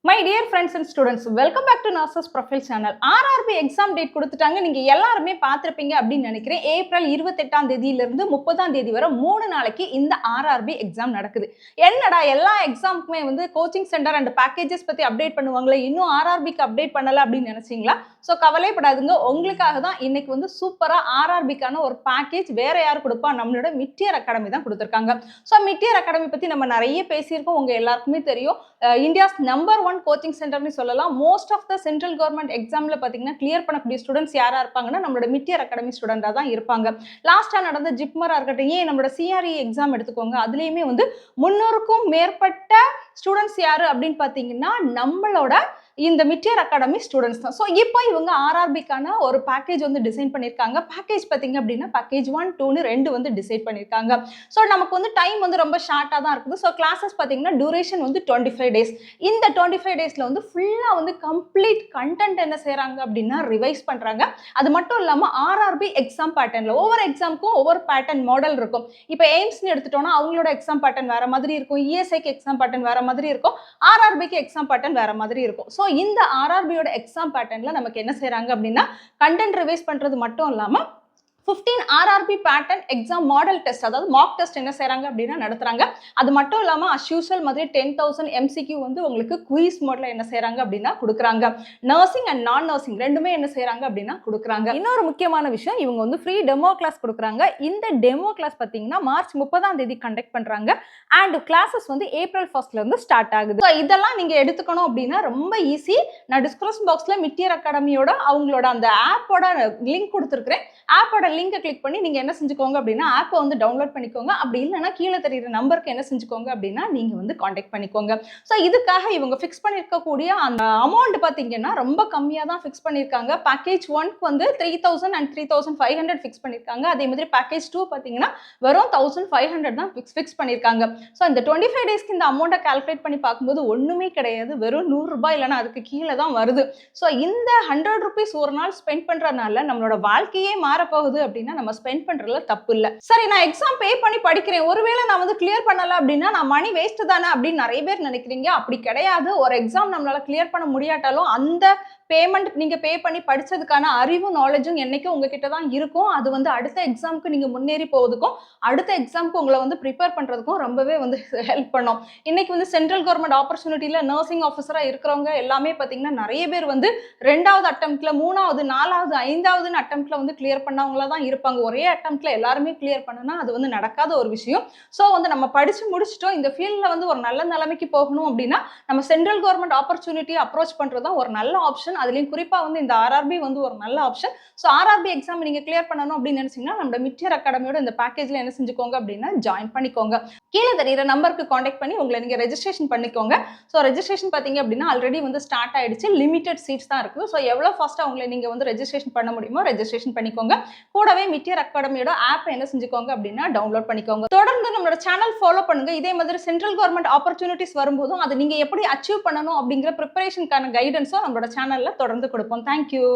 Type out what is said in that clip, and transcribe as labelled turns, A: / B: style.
A: My dear friends and students, welcome back to nurses profile channel. RRB exam date கொடுத்துட்டாங்க. நீங்கள் எல்லாருமே பார்த்துருப்பீங்க அப்படின்னு நினைக்கிறேன். ஏப்ரல் 28ஆம் தேதியிலிருந்து 30ஆம் தேதி வரை 3 நாளைக்கு இந்த ஆர்ஆர்பி எக்ஸாம் நடக்குது. என்னடா எல்லா எக்ஸாமுக்குமே வந்து கோச்சிங் சென்டர் அண்ட் பேக்கேஜஸ் பற்றி அப்டேட் பண்ணுவாங்களே, இன்னும் ஆர்ஆர்பிக்கு அப்டேட் பண்ணலை அப்படின்னு நினச்சிங்களா? ஸோ கவலைப்படாதுங்க, உங்களுக்காக தான் இன்னைக்கு வந்து சூப்பராக ஆர்ஆர்பிக்கான ஒரு பேக்கேஜ் வேற யார் கொடுப்பா, நம்மளோட மிட்டியர் அகாடமி தான் கொடுத்துருக்காங்க. ஸோ மிட்டியர் அகாடமி பற்றி நம்ம நிறைய பேசியிருக்கோம், உங்கள் எல்லாருக்குமே தெரியும். இந்தியாஸ் நம்பர் 1 கோச்சிங் சென்டர்னு சொல்லலாம். Most of the central government எக்ஸாம்ல பார்த்தீங்கன்னா கிளியர் பண்ணக்கூடிய ஸ்டூடெண்ட்ஸ் யாரா இருப்பாங்கன்னா நம்மளோட மிட்டியர் அகாடமி ஸ்டூடெண்டாக தான் இருப்பாங்க. லாஸ்ட்டாக நடந்த ஜிப்மரா இருக்கட்டும், ஏன் நம்மளோட சிஆர்இ எக்ஸாம் எடுத்துக்கோங்க, அதுலேயுமே வந்து 300க்கும் மேற்பட்ட ஸ்டூடெண்ட்ஸ் யாரு அப்படின்னு பார்த்தீங்கன்னா நம்மளோட இந்த மிட்டியர் அகாடமி ஸ்டூடெண்ட்ஸ் தான். ஸோ இப்போ இவங்க ஆர்ஆர்பிக்கான ஒரு பேக்கேஜ் வந்து டிசைன் பண்ணியிருக்காங்க. பேக்கேஜ் பார்த்தீங்க அப்படின்னா பேக்கேஜ் 1, 2ன்னு 2 வந்து டிசைட் பண்ணியிருக்காங்க. ஸோ நமக்கு வந்து டைம் வந்து ரொம்ப ஷார்ட்டாக தான் இருக்குது. ஸோ கிளாஸஸ் பார்த்தீங்கன்னா டியூரேஷன் வந்து 25 days. இந்த 25 daysல வந்து ஃபுல்லாக வந்து கம்ப்ளீட் கண்டென்ட் என்ன செய்கிறாங்க அப்படின்னா ரிவைஸ் பண்ணுறாங்க. அது மட்டும் இல்லாமல் ஆர்ஆர்பி எக்ஸாம் பேட்டர்னில் ஒவ்வொரு எக்ஸாமுக்கும் ஒவ்வொரு பேட்டர்ன் மாடல் இருக்கும். இப்போ எய்ம்ஸ்னு எடுத்துட்டோம்னா அவங்களோட எக்ஸாம் பேட்டர்ன் வேற மாதிரி இருக்கும், இஎஸ்ஐக்கு எக்ஸாம் பேட்டர்ன் வேற மாதிரி இருக்கும், ஆர்ஆர்பிக்கு எக்ஸாம் பேட்டர்ன் வேற மாதிரி இருக்கும். ஸோ இந்த ஆர்ஆர்பியோட எக்ஸாம் பேட்டர்ன்ல நமக்கு என்ன செய்றாங்க அப்படின்னா கண்டென்ட் ரிவைஸ் பண்றது மட்டும் இல்லாம 15 RRB pattern exam model test, அதாவது மார்க் டெஸ்ட் என்ன செய்றாங்க அப்படின்னா நடத்துறாங்க. அது மட்டும் இல்லாம அஸ் யூசுவல் மாதிரி 10,000 எம்சிக்யூ வந்து உங்களுக்கு குயிஸ் மோட்ல என்ன செய்றாங்க அப்படின்னா கொடுக்குறாங்க. நர்சிங் அண்ட் நான் நர்சிங் ரெண்டுமே என்ன செய்றாங்க அப்படின்னா கொடுக்குறாங்க. இன்னொரு முக்கியமான விஷயம், இவங்க வந்து ஃப்ரீ டெமோ கிளாஸ் கொடுக்குறாங்க. இந்த டெமோ கிளாஸ் பார்த்தீங்கன்னா மார்ச் 30ஆம் தேதி கண்டக்ட் பண்றாங்க. அண்ட் கிளாஸஸ் வந்து ஏப்ரல் 1st இருந்து ஸ்டார்ட் ஆகுது. ஸோ இதெல்லாம் நீங்க எடுத்துக்கணும் அப்படின்னா ரொம்ப ஈஸி. நான் டிஸ்கிரிப்ஷன் பாக்ஸ்ல மிட்டியர் அகாடமியோட அவங்களோட அந்த ஆப்போட லிங்க் கொடுத்துருக்கிறேன். ஆப்போட லிங்கை கிளிக் பண்ணி நீங்க என்ன செஞ்சுக்கோங்க அப்படின்னா ஆப்பை வந்து டவுன்லோட் பண்ணிக்கோங்க. அப்படி இல்லைன்னா கீழே தெரியுற நம்பருக்கு என்ன செஞ்சுக்கோங்க அப்படின்னா நீங்க வந்து காண்டாக்ட் பண்ணிக்கோங்க. ஸோ இதுக்காக இவங்க ஃபிக்ஸ் பண்ணியிருக்கக்கூடிய அந்த அமௌண்ட் பார்த்தீங்கன்னா ரொம்ப கம்மியாக தான் ஃபிக்ஸ் பண்ணியிருக்காங்க. பேக்கேஜ் 1க்கு வந்து 3,000 அண்ட் 3,500 ஃபிக்ஸ் பண்ணியிருக்காங்க. அதே மாதிரி பேக்கேஜ் 2 பார்த்தீங்கன்னா வெறும் 1,500 தான் ஃபிக்ஸ் பண்ணியிருக்காங்க. ஸோ இந்த 25 டேஸ்க்கு இந்த அமௌண்ட்டை கால்குலேட் பண்ணி பார்க்கும்போது ஒன்றுமே கிடையாது, வெறும் 100 ரூபாய் இல்லைன்னா அதுக்கு கீழே தான் வருது. ஸோ இந்த 100 rupees ஒரு நாள் ஸ்பெண்ட் பண்றதுனால நம்மளோட வாழ்க்கையே மாறப்போகுது அப்படின்னா நம்ம ஸ்பெண்ட் பண்றதுல தப்பு இல்லை. சரி, நான் எக்ஸாம் பே பண்ணி படிக்கிறேன், ஒருவேளை நான் வந்து கிளியர் பண்ணல அப்படின்னா நான் மணி வேஸ்ட் தானே அப்படின்னு நிறைய பேர் நினைக்கிறீங்க. அப்படி கிடையாது. ஒரு எக்ஸாம் நம்மளால கிளியர் பண்ண முடியாட்டாலும் அந்த பேமெண்ட் நீங்க பே பண்ணி படிச்சதுக்கான அறிவும் நாலேஜும் என்னைக்கும் உங்ககிட்ட தான் இருக்கும். அது வந்து அடுத்த எக்ஸாமுக்கு நீங்க முன்னேறி போவதுக்கும் அடுத்த எக்ஸாமுக்கு உங்களை வந்து ப்ரிப்பேர் பண்றதுக்கும் ரொம்பவே வந்து ஹெல்ப் பண்ணும். இன்னைக்கு வந்து சென்ட்ரல் கவர்மெண்ட் ஆப்பர்ச்சுனிட்டியில நர்சிங் ஆஃபீஸரா இருக்கிறவங்க எல்லாமே பார்த்தீங்கன்னா நிறைய பேர் வந்து 2வது அட்டெம்ப்ட்ல 3வது 4வது 5வது அட்டெம்ப்ட்ல வந்து கிளியர் பண்ணவங்களா தான் இருப்பாங்க. ஒரே அட்டெம்ப்ட்ல எல்லாருமே கிளியர் பண்ணனா அது வந்து நடக்காத ஒரு விஷயம். ஸோ வந்து நம்ம படிச்சு முடிச்சிட்டோம், இந்த ஃபீல்ட்ல வந்து ஒரு நல்ல நிலைமைக்கு போகணும் அப்படின்னா நம்ம சென்ட்ரல் கவர்மெண்ட் ஆப்பர்ச்சுனிட்டியை அப்ரோச் பண்றது தான் ஒரு நல்ல ஆப்ஷன். அதுலயும் குறிப்பா வந்து இந்த ஆர்ஆர்பி வந்து ஒரு நல்ல ஆப்ஷன். ஸோ ஆர்ஆர்பி எக்ஸாம் நீங்க கிளியர் பண்ணணும் அப்படின்னு நினைச்சீங்கன்னா நம்ம மிட்டியர் அகாடமியோட இந்த பேக்கேஜ்ல என்ன செஞ்சுக்கோங்க அப்படின்னா ஜாயின் பண்ணிக்கோங்க. கீழே தெரியுற நம்பருக்கு காண்டாக்ட் பண்ணி உங்களை நீங்க ரெஜிஸ்ட்ரேஷன் பண்ணிக்கோங்க. ஸோ ரெஜிஸ்ட்ரேஷன் பார்த்தீங்க அப்படின்னா ஆல்ரெடி வந்து ஸ்டார்ட் ஆயிடுச்சு, லிமிடெட் சீட்ஸ் தான் இருக்குது. ஸோ எவ்வளோ ஃபாஸ்ட்டாக உங்களை நீங்க வந்து ரெஜிஸ்ட்ரேஷன் பண்ண முடியுமோ ரெஜிஸ்ட்ரேஷன் பண்ணிக்கோங்க. கூடவே மிட்டியர் அகாடமியோட ஆப் என்ன செஞ்சுக்கோங்க அப்படின்னா டவுன்லோட் பண்ணிக்கோங்க. தொடர்ந்து நம்மளோட சேனல் ஃபாலோ பண்ணுங்க. இதே மாதிரி சென்ட்ரல் கவர்மெண்ட் ஆப்பர்ச்சுனிட்டிஸ் வரும்போதும் அதை நீங்க எப்படி அச்சீவ் பண்ணணும் அப்படிங்கிற ப்ரிப்பரேஷனுக்கான கைடன்ஸும் நம்மளோட சேனல்ல தொடர்ந்து கொடுப்போம். தேங்க்யூ.